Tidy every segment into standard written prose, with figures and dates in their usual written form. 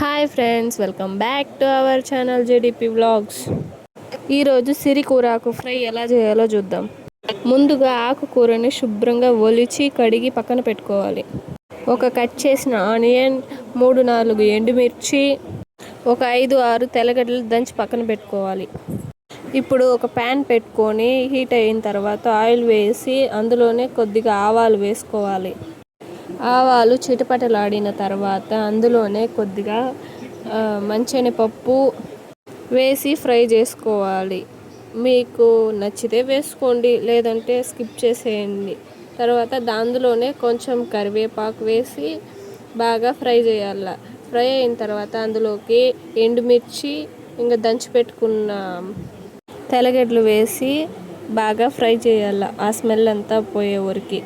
Hi friends, welcome back to our channel GDP vlogs. ఈరోజు సిరికూర ఆకు fry ఎలా చేయాలో చూద్దాం. ముందుగా ఆకుకూరని శుభ్రంగా ఒలిచి కడిగి పక్కన పెట్టుకోవాలి. ఒక కట్ చేసిన ఆనియన్, 3-4 ఎండుమిర్చి, ఒక 5-6 తెల్లగడ్డలు దంచి పక్కన పెట్టుకోవాలి. ఇప్పుడు ఒక ప్యాన్ పెట్టుకొని హీట్ అయిన తర్వాత ఆయిల్ వేసి అందులోనే కొద్దిగా ఆవాలు వేసుకోవాలి. ఆవాలు చిటపటలాడిన తర్వాత అందులోనే కొద్దిగా మంచెనపప్పు వేసి ఫ్రై చేసుకోవాలి. మీకు నచ్చితే వేసుకోండి, లేదంటే స్కిప్ చేసేయండి. తర్వాత అందులోనే కొంచెం కరివేపాకు వేసి బాగా ఫ్రై చేయాలి. ఫ్రై అయిన తర్వాత అందులోకి ఎండుమిర్చి ఇంకా దంచి పెట్టుకున్న తెల్లగడ్డలు వేసి బాగా ఫ్రై చేయాలి. ఆ స్మెల్ అంతా పోయే వరకు.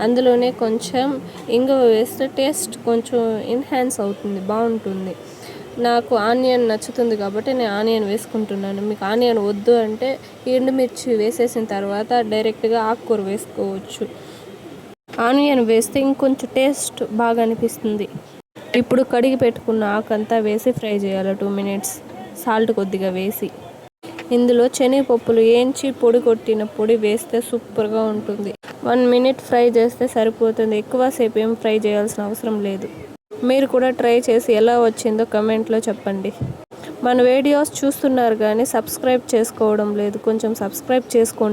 అందులోనే కొంచెం ఇంగువ వేస్తే టేస్ట్ కొంచెం ఎన్హాన్స్ అవుతుంది, బాగుంటుంది. నాకు ఆనియన్ నచ్చుతుంది కాబట్టి నేను ఆనియన్ వేసుకుంటున్నాను. మీకు ఆనియన్ వద్దు అంటే ఎండుమిర్చి వేసేసిన తర్వాత డైరెక్ట్గా ఆకుకూర వేసుకోవచ్చు. ఆనియన్ వేస్తే ఇంకొంచెం టేస్ట్ బాగా అనిపిస్తుంది. ఇప్పుడు కడిగి పెట్టుకున్న ఆకంతా వేసి ఫ్రై చేయాలి 2 minutes. సాల్ట్ కొద్దిగా వేసి ఇందులో శనగపప్పులు వేయించి పొడి కొట్టిన పొడి వేస్తే సూపర్గా ఉంటుంది. 1 minute ఫ్రై చేస్తే సరిపోతుంది. ఎక్కువసేపు ఏం ఫ్రై చేయాల్సిన అవసరం లేదు. మీరు కూడా ట్రై చేసి ఎలా వచ్చిందో కమెంట్లో చెప్పండి. మన వీడియోస్ చూస్తున్నారు కానీ సబ్స్క్రైబ్ చేసుకోవడం లేదు, కొంచెం సబ్స్క్రైబ్ చేసుకోండి.